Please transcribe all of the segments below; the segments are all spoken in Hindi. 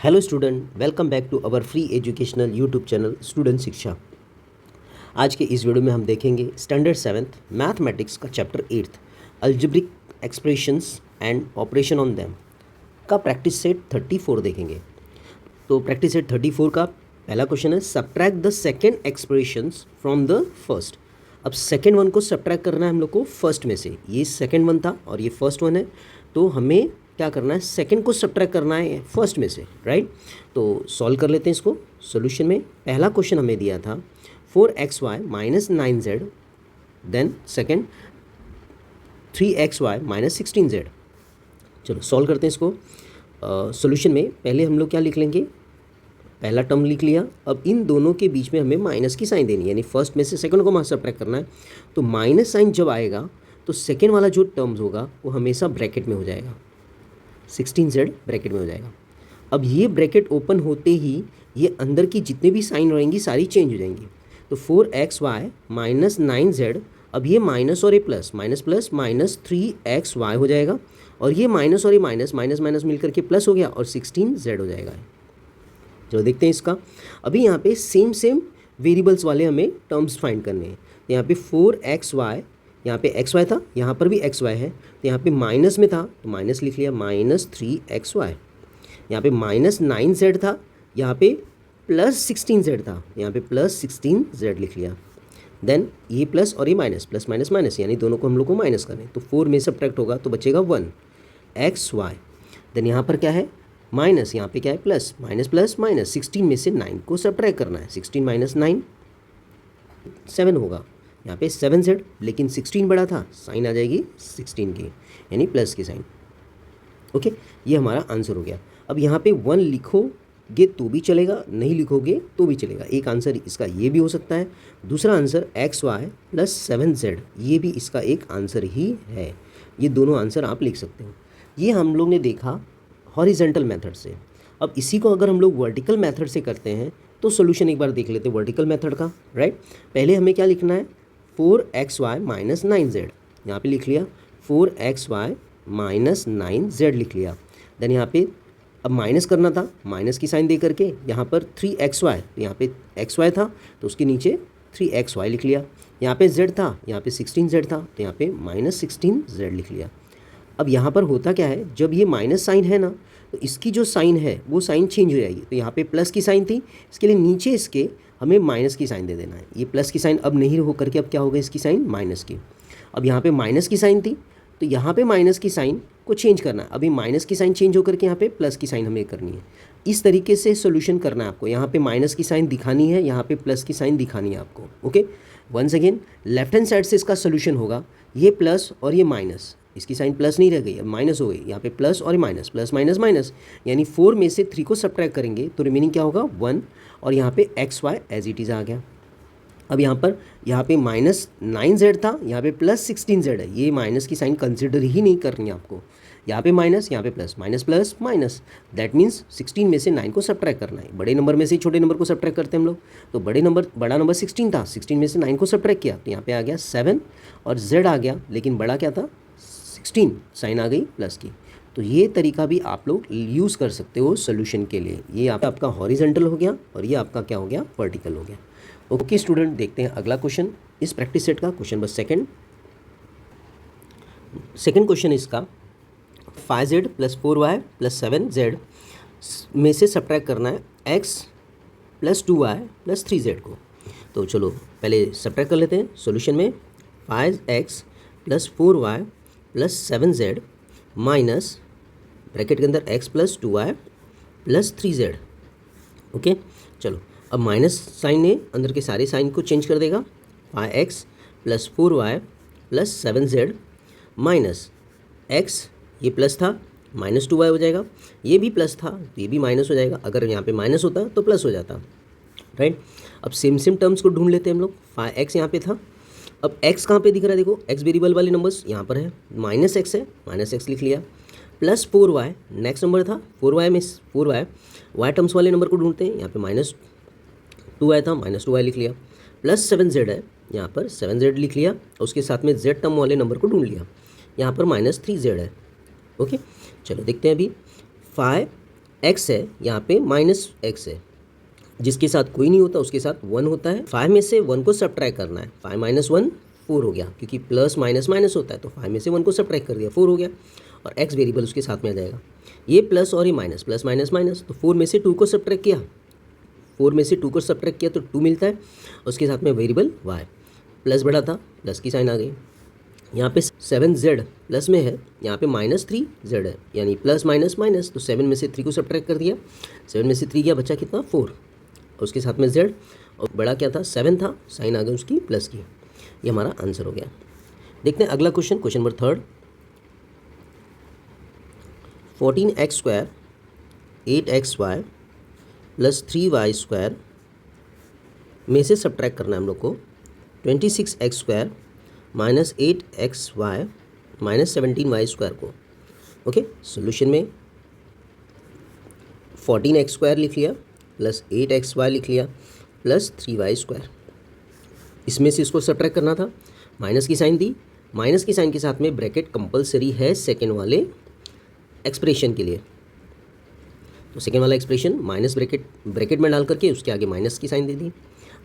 Hello student, welcome back to our free educational YouTube channel student Shiksha. आज के इस वीडियो में हम देखेंगे स्टैंडर्ड 7th मैथमेटिक्स का chapter 8th algebraic expressions and operation on them का प्रैक्टिस सेट 34 देखेंगे। तो प्रैक्टिस सेट 34 का पहला क्वेश्चन है subtract the second expressions from the first. अब सेकेंड वन को सब्ट्रैक्ट करना है हम लोग को फर्स्ट में से। ये सेकेंड वन था और ये फर्स्ट वन है, तो हमें क्या करना है, सेकंड को सब्ट्रैक्ट करना है फर्स्ट में से, राइट। तो सॉल्व कर लेते हैं इसको। सॉल्यूशन में पहला क्वेश्चन हमें दिया था 4xy minus 9z, then second 3xy minus 16z। चलो सॉल्व करते हैं इसको। सॉल्यूशन में पहले हम लोग क्या लिख लेंगे, पहला टर्म लिख लिया। अब इन दोनों के बीच में हमें माइनस की साइन देनी है, यानी फर्स्ट में से सेकंड को सब्ट्रैक्ट करना है। तो माइनस साइन जब आएगा तो सेकेंड वाला जो टर्म्स होगा वो हमेशा ब्रैकेट में हो जाएगा, 16z ब्रैकेट में हो जाएगा। अब ये ब्रैकेट ओपन होते ही ये अंदर की जितने भी साइन रहेंगी सारी चेंज हो जाएंगी। तो 4xy माइनस 9z, अब ये माइनस और ये plus, minus plus minus 3xy हो जाएगा, और ये माइनस और ये माइनस माइनस माइनस मिलकर के प्लस हो गया और 16z हो जाएगा। चलो देखते हैं इसका। अभी यहाँ पे सेम वेरिएबल्स वाले हमें टर्म्स फाइंड करने हैं। तो यहाँ पे 4xy, यहाँ पे xy था, यहाँ पर भी xy है, तो यहाँ पे माइनस में था तो माइनस लिख लिया, माइनस 3xy। यहाँ पे माइनस 9z था, यहाँ पे प्लस 16z था, यहाँ पे प्लस 16z लिख लिया। देन ये प्लस और ये माइनस, प्लस माइनस माइनस, यानी दोनों को हम लोग को माइनस करें तो 4 में सब्ट्रैक्ट होगा तो बचेगा 1xy। देन यहाँ पर क्या है, माइनस, यहाँ पे क्या है प्लस, माइनस प्लस माइनस, 16 में से 9 को सब्ट्रैक्ट करना है। 16 माइनस 9 7 होगा। यहाँ पे 7z, लेकिन 16 बड़ा था, साइन आ जाएगी 16 की, यानी प्लस की साइन। ओके, ये हमारा आंसर हो गया। अब यहाँ पे 1 लिखोगे तो भी चलेगा, नहीं लिखोगे तो भी चलेगा। एक आंसर इसका ये भी हो सकता है, दूसरा आंसर xy प्लस 7z, ये भी इसका एक आंसर ही है। ये दोनों आंसर आप लिख सकते हो। ये हम लोग ने देखा हॉरिजेंटल मेथड से। अब इसी को अगर हम लोग वर्टिकल मेथड से करते हैं तो सोल्यूशन एक बार देख लेते हैं वर्टिकल मेथड का, राइट। पहले हमें क्या लिखना है, 4xy माइनस 9z, यहाँ पे लिख लिया 4xy माइनस 9z लिख लिया। देन यहाँ पे अब माइनस करना था, माइनस की साइन दे करके यहाँ पर 3xy, तो यहाँ पे xy था तो उसके नीचे 3xy लिख लिया। यहाँ पे z था, यहाँ पे 16z था, तो यहाँ पे माइनस 16z लिख लिया। अब यहाँ पर होता क्या है, जब ये माइनस साइन है ना तो इसकी जो साइन है वो साइन चेंज हो जाएगी। तो यहाँ पे प्लस की साइन थी, इसके लिए नीचे इसके हमें माइनस की साइन दे देना है। ये प्लस की साइन अब नहीं हो करके अब क्या होगा, इसकी साइन माइनस की। अब यहाँ पे माइनस की साइन थी तो यहाँ पे माइनस की साइन को चेंज करना है। अभी माइनस की साइन चेंज होकर के यहाँ पे प्लस की साइन हमें करनी है। इस तरीके से सोल्यूशन करना है आपको। यहाँ पे माइनस की साइन दिखानी है, यहाँ पे प्लस की साइन दिखानी है आपको। Okay, once again left hand side से इसका सोल्यूशन होगा, ये प्लस और ये माइनस, इसकी साइन प्लस नहीं रह गई, अब माइनस हो गई। यहाँ पे प्लस और माइनस, प्लस माइनस माइनस, यानी 4 में से 3 को सब्ट्रैक्ट करेंगे तो रिमेनिंग क्या होगा 1, और यहाँ पे xy एज इट इज़ आ गया। अब यहाँ पे माइनस 9z था, यहाँ पे प्लस 16z है। ये माइनस की साइन कंसिडर ही नहीं करनी है आपको। यहाँ पे माइनस, यहाँ पे plus, minus plus minus, that means 16 में से 9 को सब्ट्रैक्ट करना है। बड़े नंबर में से छोटे नंबर को सब्ट्रैक्ट करते हैं हम लोग। तो बड़ा नंबर 16 था, 16 में से 9 को सब्ट्रैक्ट किया तो यहाँ पे आ गया 7 और z आ गया, लेकिन बड़ा क्या था 16, साइन आ गई प्लस की। तो ये तरीका भी आप लोग यूज़ कर सकते हो सोल्यूशन के लिए। ये आपका हॉरिजेंटल हो गया और ये आपका क्या हो गया, वर्टिकल हो गया। ओके स्टूडेंट, देखते हैं अगला क्वेश्चन इस प्रैक्टिस सेट का, क्वेश्चन नंबर सेकंड क्वेश्चन इसका 5z plus 4y plus 7z में से सब्ट्रैक्ट करना है x plus 2y plus 3z को। तो चलो पहले सब्ट्रैक्ट कर लेते हैं। सॉल्यूशन में 5x plus 4y plus 7z minus bracket के अंदर x plus 2y plus 3z। Okay, चलो अब माइनस साइन ने अंदर के सारे साइन को चेंज कर देगा। 5x plus 4y plus 7z minus x, ये प्लस था, माइनस 2y हो जाएगा। ये भी प्लस था तो ये भी माइनस हो जाएगा। अगर यहाँ पे माइनस होता तो प्लस हो जाता, राइट। अब सेम टर्म्स को ढूंढ लेते हैं हम लोग। 5x यहाँ पे था, अब x कहाँ पे दिख रहा है, देखो x वेरिएबल वाले नंबर्स यहाँ पर है, माइनस x है, माइनस x लिख लिया, प्लस 4y नेक्स्ट नंबर था, 4y में 4y y टर्म्स वाले नंबर को ढूंढते हैं। यहाँ पे माइनस 2y था, माइनस 2y लिख लिया, प्लस 7z है, यहाँ पर 7z लिख लिया, उसके साथ में z टर्म वाले नंबर को ढूंढ लिया, यहाँ पर माइनस 3z है। ओके, चलो देखते हैं अभी x है, यहाँ पे माइनस x है, जिसके साथ कोई नहीं होता उसके साथ 1 होता है। 5 में से 1 को सब्ट्रैक्ट करना है, 5 माइनस 1 4 हो गया, क्योंकि प्लस माइनस माइनस होता है, तो 5 में से 1 को सब्ट्रैक्ट कर दिया, 4 हो गया, और x वेरिएबल उसके साथ में आ जाएगा। ये प्लस और ये माइनस, प्लस माइनस माइनस, तो 4 में से 2 को सब्ट्रैक्ट किया, 4 में से 2 को सब्ट्रैक्ट किया तो 2 मिलता है, उसके साथ में वेरिएबल y, प्लस बड़ा था, प्लस की साइन आ गई। यहाँ पे 7z प्लस में है, यहाँ पे माइनस 3z है, यानी प्लस माइनस माइनस, तो 7 में से 3 को सब्ट्रैक्ट कर दिया, 7 में से 3 गया, बचा कितना 4, उसके साथ में z, और बड़ा क्या था 7 था, साइन आ गई उसकी प्लस की। ये हमारा आंसर हो गया। देखते हैं अगला question, question number 3, 14x square 8xy plus 3y square में से सब्ट्रैक्ट करना है हम लोग को 26x square minus 8xy minus 17y square को। ओके, सोल्यूशन में 14x स्क्वायर लिख लिया प्लस 8xy लिख लिया प्लस 3y स्क्वायर, इसमें से इसको सब्ट्रैक्ट करना था, माइनस की साइन दी, माइनस की साइन के साथ में ब्रैकेट कंपलसरी है सेकेंड वाले एक्सप्रेशन के लिए, तो सेकेंड वाला एक्सप्रेशन माइनस ब्रैकेट में डाल करके उसके आगे माइनस की साइन दे दी।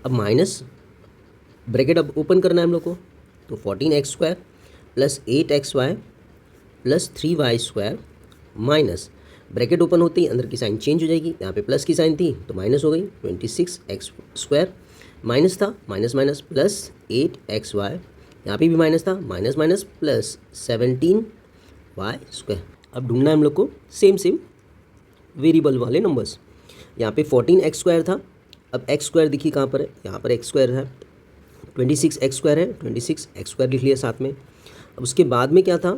अब माइनस ब्रैकेट अब ओपन करना है हम लोग को, तो 14x square plus 8xy plus 3y square minus bracket open होते ही अंदर की साइन चेंज हो जाएगी, यहाँ पे प्लस की साइन थी तो माइनस हो गई, 26x स्क्वायर माइनस था, माइनस माइनस प्लस 8xy, यहाँ पे भी माइनस था, minus minus plus 17y square. अब ढूंढना है हम लोग को सेम वेरिएबल वाले नंबर्स। यहाँ पे 14x स्क्वायर था, अब x स्क्वायर देखिए कहाँ पर है, यहाँ पर x स्क्वायर है, 26x स्क्वायर है, 26x स्क्वायर लिख लिया साथ में। अब उसके बाद में क्या था,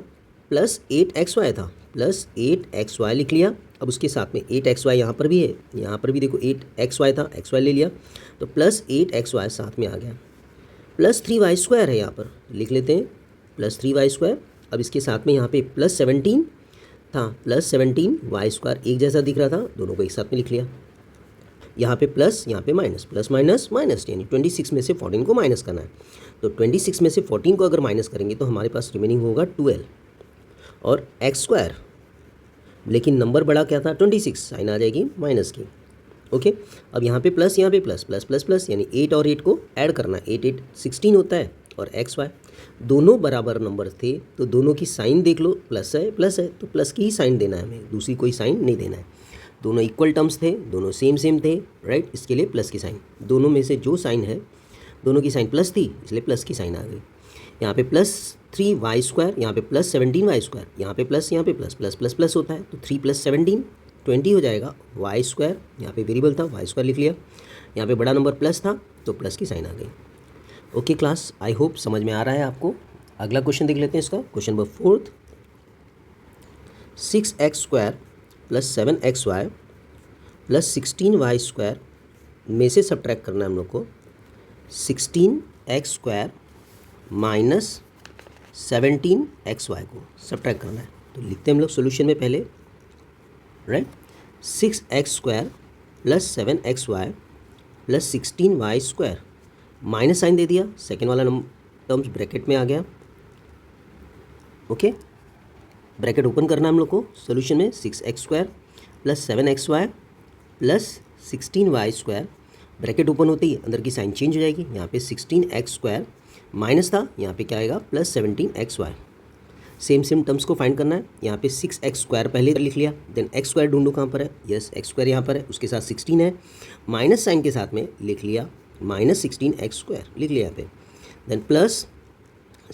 प्लस 8xy था, प्लस 8xy लिख लिया। अब उसके साथ में 8xy यहाँ पर भी है, यहाँ पर भी देखो 8xy था, xy ले लिया तो प्लस 8xy साथ में आ गया, प्लस 3y स्क्वायर है, यहाँ पर लिख लेते हैं प्लस 3y स्क्वायर। अब इसके साथ में यहाँ पे प्लस 17 था, प्लस 17y स्क्वायर एक जैसा दिख रहा था, दोनों को एक साथ में लिख लिया। यहाँ पे प्लस, यहाँ पे माइनस, प्लस माइनस माइनस, यानी 26 में से 14 को माइनस करना है, तो 26 में से 14 को अगर माइनस करेंगे तो हमारे पास रिमेनिंग होगा 12 और x स्क्वायर, लेकिन नंबर बड़ा क्या था 26, साइन आ जाएगी माइनस की। ओके, अब यहाँ पे प्लस, यहाँ पे प्लस प्लस प्लस प्लस, यानी 8 और 8 को ऐड करना है, 8 8 16 होता है, और xy दोनों बराबर नंबर थे तो दोनों की साइन देख लो, प्लस है तो प्लस की ही साइन देना है हमें, दूसरी कोई साइन नहीं देना है। दोनों इक्वल टर्म्स थे, दोनों सेम थे, राइट, इसके लिए प्लस की साइन, दोनों में से जो साइन है दोनों की साइन प्लस थी इसलिए प्लस की साइन आ गई। यहाँ पे प्लस 3y स्क्वायर, यहाँ पे प्लस 17y स्क्वायर, यहाँ पे प्लस, यहाँ पे प्लस प्लस प्लस प्लस होता है, तो 3 प्लस 17 20 हो जाएगा, y स्क्वायर, यहाँ पे वेरिएबल था y स्क्वायर लिख लिया, यहाँ पे बड़ा नंबर प्लस था तो प्लस की साइन आ गई। ओके क्लास, आई होप समझ में आ रहा है आपको। अगला क्वेश्चन देख लेते हैं इसका, question number 4, 6x square plus 7xy plus 16y square में से सब्ट्रैक्ट करना है हम लोग को 16x स्क्वायर माइनस 17xy को सब्ट्रैक्ट करना है। तो लिखते हैं हम लोग सोल्यूशन में पहले, right, 6x square plus 7xy plus 16y square, minus sign दे दिया, सेकेंड वाला टर्म्स ब्रैकेट में आ गया। ओके, ब्रैकेट ओपन करना हम लोग को सोल्यूशन में, 6x square plus 7xy plus 16y square, bracket open होते ही अंदर की साइन चेंज हो जाएगी, यहाँ पे 16x स्क्वायर माइनस था, यहाँ पे क्या आएगा प्लस 17xy। सेम टर्म्स को फाइंड करना है, यहाँ पे 6x स्क्वायर पहले लिख लिया, देन x स्क्वायर ढूंढो कहाँ पर है, यस x स्क्वायर यहाँ पर है, उसके साथ 16 है, माइनस साइन के साथ में लिख लिया माइनस 16x स्क्वायर लिख लिया यहाँ पे, देन प्लस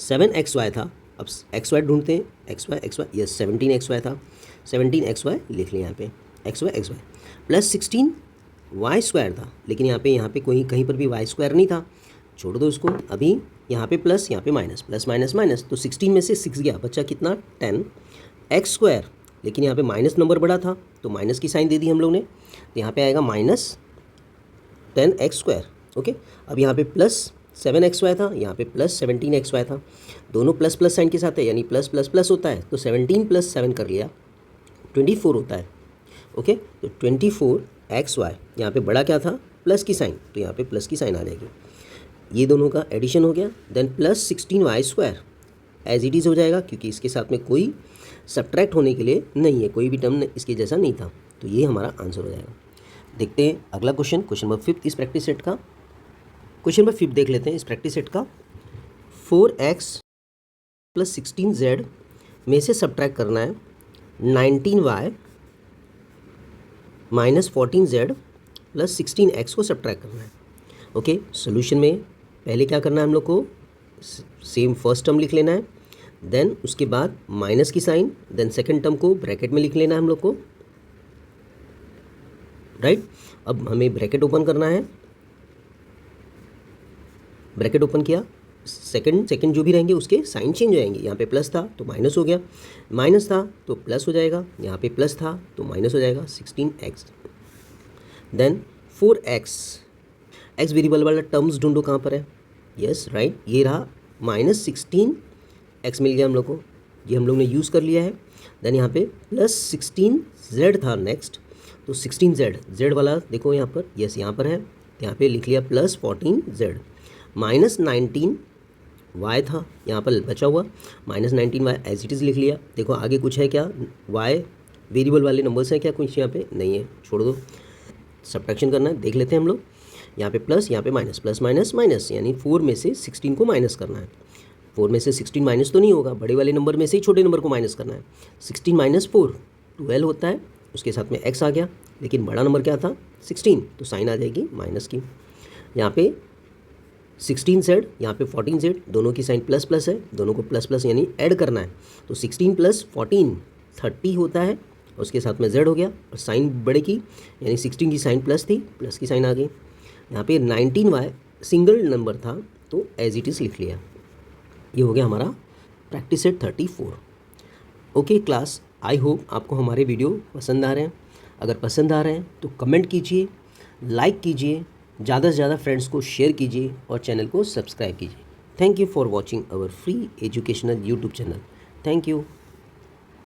7xy था, अब xy ढूंढते हैं, xy यस 17xy था, 17xy लिख लिया यहाँ पे, xy प्लस 16y स्क्वायर था, लेकिन यहाँ पे कोई कहीं पर भी y स्क्वायर नहीं था, छोड़ दो उसको। अभी यहाँ पे प्लस, यहाँ पे माइनस, प्लस माइनस माइनस, तो 16 में से 6 गया, बचा कितना 10x स्क्वायर, लेकिन यहाँ पे माइनस नंबर बड़ा था तो माइनस की साइन दे दी हम लोग ने, तो यहाँ पे आएगा माइनस 10x स्क्वायर। ओके, अब यहाँ पे प्लस 7xy था, यहाँ पे प्लस 17xy था, दोनों प्लस प्लस साइन के साथ है, यानी प्लस प्लस प्लस होता है, तो 17 प्लस 7 कर लिया 24 होता है। ओके, तो 24xy, यहाँ पे बड़ा क्या था प्लस की साइन, तो यहाँ पे प्लस की साइन आ जाएगी, ये दोनों का एडिशन हो गया, then plus 16y square as it is हो जाएगा, क्योंकि इसके साथ में कोई सब्ट्रैक्ट होने के लिए नहीं है, कोई भी टर्म इसके जैसा नहीं था, तो ये हमारा आंसर हो जाएगा। देखते हैं अगला क्वेश्चन, क्वेश्चन नंबर 5 इस प्रैक्टिस सेट का। क्वेश्चन नंबर 5 देख लेते हैं इस प्रैक्टिस सेट का। 4x + 16z में से सब्ट्रैक्ट करना है 19y - 14z + 16x को सब्ट्रैक्ट करना है। ओके, सोल्यूशन में पहले क्या करना है हम लोग को, सेम फर्स्ट टर्म लिख लेना है, देन उसके बाद माइनस की साइन, देन सेकंड टर्म को ब्रैकेट में लिख लेना है हम लोग को, राइट। अब हमें ब्रैकेट ओपन करना है, ब्रैकेट ओपन किया, सेकंड जो भी रहेंगे उसके साइन चेंज हो जाएंगे। यहाँ पे प्लस था तो माइनस हो गया, माइनस था तो प्लस हो जाएगा, यहाँ पे प्लस था तो माइनस हो जाएगा 16x। Then 4x, x variable वाला टर्म्स ढूंढो कहाँ पर है, यस राइट, ये रहा -16x मिल गया हम लोग को, ये हम लोग ने यूज़ कर लिया है। देन यहाँ पे +16z था नेक्स्ट, तो 16z, z वाला देखो यहाँ पर, यस यहाँ पर है, यहाँ पे लिख लिया +14z, -19y था यहाँ पर बचा हुआ, -19y एज इट इज़ लिख लिया। देखो आगे कुछ है क्या, y वेरिएबल वाले नंबर्स हैं क्या कुछ यहाँ पे, नहीं है, छोड़ दो, सब्ट्रैक्शन करना है, देख लेते हैं हम लोग। यहाँ पे प्लस, यहाँ पे माइनस, प्लस माइनस माइनस, यानी 4 में से 16 को माइनस करना है। 4 में से 16 माइनस तो नहीं होगा, बड़े वाले नंबर में से ही छोटे नंबर को माइनस करना है। 16 - 4 12 होता है, उसके साथ में x आ गया, लेकिन बड़ा नंबर क्या था 16, तो साइन आ जाएगी माइनस की। यहाँ पे 16z, यहाँ पे 14z, दोनों की साइन प्लस प्लस है, दोनों को प्लस प्लस यानी ऐड करना है, तो 16 + 14 30 होता है, उसके साथ में z हो गया और साइन बढ़ेगी, यानी 16 की साइन प्लस थी, प्लस की साइन आ गई। यहाँ पे 19y सिंगल नंबर था तो एज इट इज़ लिख लिया। ये हो गया हमारा practice set 34। Okay class, I hope आपको हमारे वीडियो पसंद आ रहे हैं। अगर पसंद आ रहे हैं तो कमेंट कीजिए, लाइक कीजिए, ज़्यादा से ज़्यादा फ्रेंड्स को शेयर कीजिए और चैनल को सब्सक्राइब कीजिए। Thank you for watching our free educational YouTube channel. Thank you.